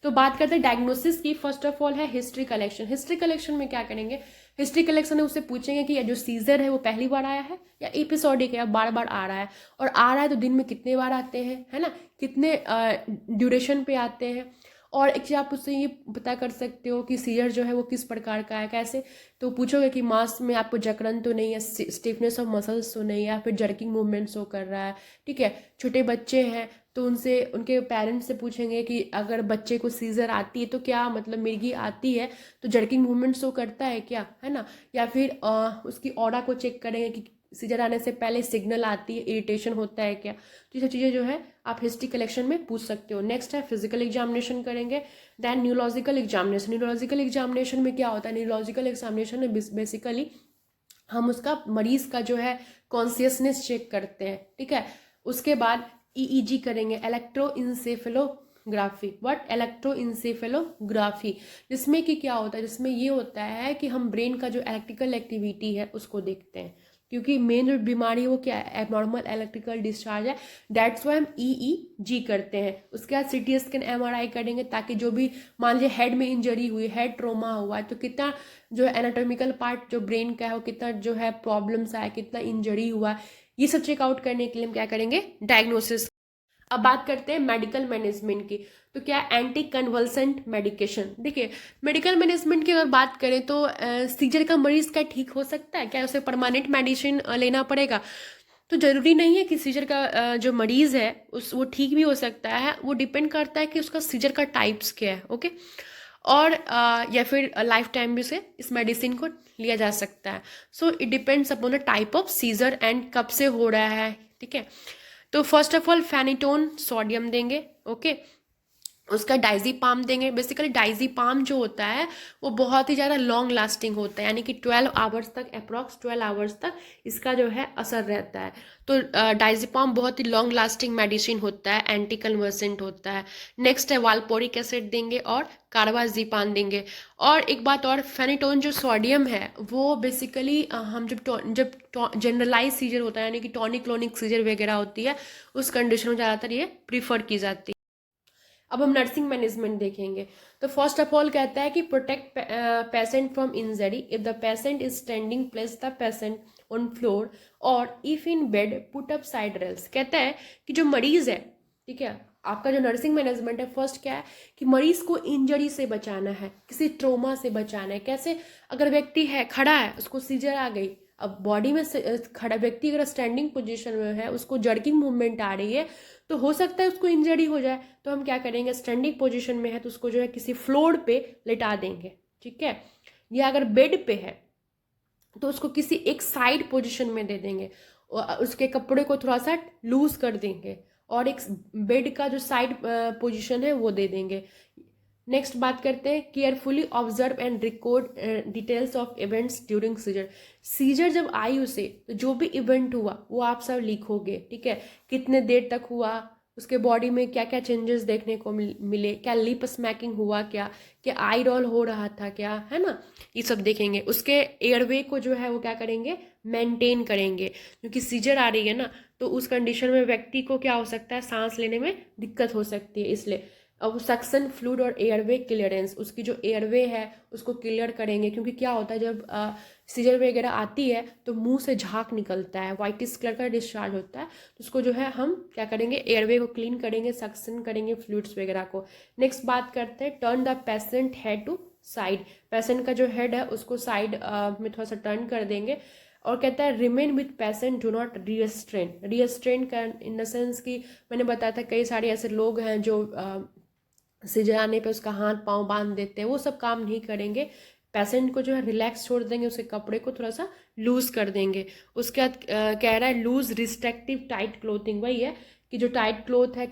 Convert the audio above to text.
तो बात करते हैं डायग्नोसिस की। फर्स्ट ऑफ ऑल है हिस्ट्री कलेक्शन। हिस्ट्री कलेक्शन में क्या करेंगे, हिस्ट्री कलेक्शन में उससे पूछेंगे कि जो सीजर है वो पहली बार आया है या एपिसोडिक है या बार बार आ रहा है, और आ रहा है तो दिन में कितने बार आते हैं, है ना, कितने ड्यूरेशन पे आते हैं। और एक चीज़ आप उससे ये पता कर सकते हो कि सीजर जो है वो किस प्रकार का है, कैसे, तो पूछोगे कि मास में आपको जकड़न तो नहीं है, स्टिफनेस ऑफ मसल्स तो नहीं है, या फिर जर्किंग मूवमेंट शो कर रहा है। ठीक है, छोटे बच्चे हैं तो उनसे उनके पेरेंट्स से पूछेंगे कि अगर बच्चे को सीजर आती है तो क्या मतलब मिर्गी आती है तो जर्किंग मूवमेंट शो करता है क्या, है ना, या फिर उसकी ऑरा को चेक करेंगे कि सीजर आने से पहले सिग्नल आती है, इरिटेशन होता है क्या। तो ये सब चीज़ें जो है आप हिस्ट्री कलेक्शन में पूछ सकते हो। नेक्स्ट है फिजिकल एग्जामिनेशन करेंगे, then neurological examination. Neurological examination में क्या होता है, न्यूरोलॉजिकल एग्जामिनेशन में बेसिकली हम उसका मरीज का जो है कॉन्शियसनेस चेक करते हैं। ठीक है, उसके बाद ईईजी करेंगे, इलेक्ट्रोइंसेफेलोग्राफी। व्हाट, इलेक्ट्रोइंसेफेलोग्राफी, जिसमें कि क्या होता है, जिसमें ये होता है कि हम ब्रेन का जो इलेक्ट्रिकल एक्टिविटी है उसको देखते हैं, क्योंकि मेन जो बीमारी है वो क्या है, एबनॉर्मल इलेक्ट्रिकल डिस्चार्ज है। दैट्स वाई हम ईईजी करते हैं। उसके बाद सीटी स्कैन एमआरआई करेंगे, ताकि जो भी मान लीजिए हेड में इंजरी हुई, हेड ट्रोमा हुआ है, तो कितना जो एनाटॉमिकल पार्ट जो ब्रेन का है वो कितना जो है प्रॉब्लम्स आया, कितना इंजरी हुआ है, ये सब चेकआउट करने के लिए हम क्या करेंगे, डायग्नोसिस। अब बात करते हैं मेडिकल मैनेजमेंट की। तो क्या एंटी कन्वल्सेंट मेडिकेशन। देखिए, मेडिकल मैनेजमेंट की अगर बात करें तो सीजर का मरीज क्या ठीक हो सकता है, क्या उसे परमानेंट मेडिसिन लेना पड़ेगा, तो जरूरी नहीं है कि सीजर का जो मरीज है वो ठीक भी हो सकता है। वो डिपेंड करता है कि उसका सीजर का टाइप्स क्या है। ओके, और या फिर लाइफ टाइम भी से इस मेडिसिन को लिया जा सकता है। So it depends upon the type of seizure and कब से हो रहा है। ठीक है, तो first of all phenytoin sodium देंगे। ओके, उसका डाइजीपाम देंगे। बेसिकली डाइजीपाम जो होता है वो बहुत ही ज़्यादा लॉन्ग लास्टिंग होता है, यानी कि 12 आवर्स तक, अप्रॉक्स 12 आवर्स तक इसका जो है असर रहता है। तो डाइजीपाम बहुत ही लॉन्ग लास्टिंग मेडिसिन होता है, एंटी कन्वर्सेंट होता है। नेक्स्ट है वाल्पोरिक एसिड देंगे और कार्बाजीपान देंगे। और एक बात और, फेनिटोन जो सोडियम है वो बेसिकली हम जब जनरलाइज सीजर होता है, यानी कि टॉनिक क्लोनिक सीजर वगैरह होती है, उस कंडीशन में ज़्यादातर ये प्रीफर की जाती है। अब हम नर्सिंग मैनेजमेंट देखेंगे। तो फर्स्ट ऑफ ऑल कहता है कि protect patient from injury. If the patient is standing, place the patient on floor, और if in bed put up side rails. कहता है कि जो मरीज है, ठीक है, आपका जो नर्सिंग मैनेजमेंट है, फर्स्ट क्या है कि मरीज को इंजरी से बचाना है, किसी ट्रोमा से बचाना है। कैसे, अगर व्यक्ति है खड़ा है, उसको सीजर आ गई, अब बॉडी में खड़ा व्यक्ति अगर स्टैंडिंग पोजीशन में है, उसको जर्किंग मूवमेंट आ रही है, तो हो सकता है उसको इंजरी हो जाए। तो हम क्या करेंगे, स्टैंडिंग पोजीशन में है तो उसको जो है किसी फ्लोर पे लिटा देंगे। ठीक है, या अगर बेड पे है तो उसको किसी एक साइड पोजीशन में दे देंगे, और उसके कपड़े को थोड़ा सा लूज कर देंगे, और एक बेड का जो साइड पोजीशन है वो दे देंगे। नेक्स्ट बात करते हैं carefully observe and record details of events during seizure. Seizure जब आई उसे, तो जो भी इवेंट हुआ वो आप सब लिखोगे। ठीक है, कितने देर तक हुआ, उसके बॉडी में क्या क्या चेंजेस देखने को मिले, क्या लिप स्मैकिंग हुआ, क्या आई रोल हो रहा था क्या, है ना, ये सब देखेंगे। उसके एयरवे को जो है वो क्या करेंगे, मेंटेन करेंगे, क्योंकि सीजर आ रही है ना, तो उस कंडीशन में व्यक्ति को क्या हो सकता है, सांस लेने में दिक्कत हो सकती है, इसलिए। अब सक्शन फ्लूइड और एयरवे क्लियरेंस, उसकी जो एयरवे है उसको क्लियर करेंगे, क्योंकि क्या होता है जब सीजर वगैरह आती है तो मुंह से झाग निकलता है, वाइटिस कलर का डिस्चार्ज होता है, तो उसको जो है हम क्या करेंगे, एयरवे को क्लीन करेंगे, सक्शन करेंगे फ्लूइड्स वगैरह को। नेक्स्ट बात करते हैं turn the patient head to side. Patient का जो हेड है उसको साइड में थोड़ा सा टर्न कर देंगे। और कहता है remain with patient, do not restrain. Restrain का इन द सेंस कि मैंने बताया था कई सारे ऐसे लोग हैं जो सीजर आने पे उसका हाथ पांव बांध देते हैं, वो सब काम नहीं करेंगे। पेशेंट को जो है रिलैक्स छोड़ देंगे, उसके कपड़े को थोड़ा सा लूज कर देंगे। उसके बाद कह रहा है लूज रिस्ट्रिक्टिव टाइट क्लोथिंग। वही है कि जो टाइट क्लोथ है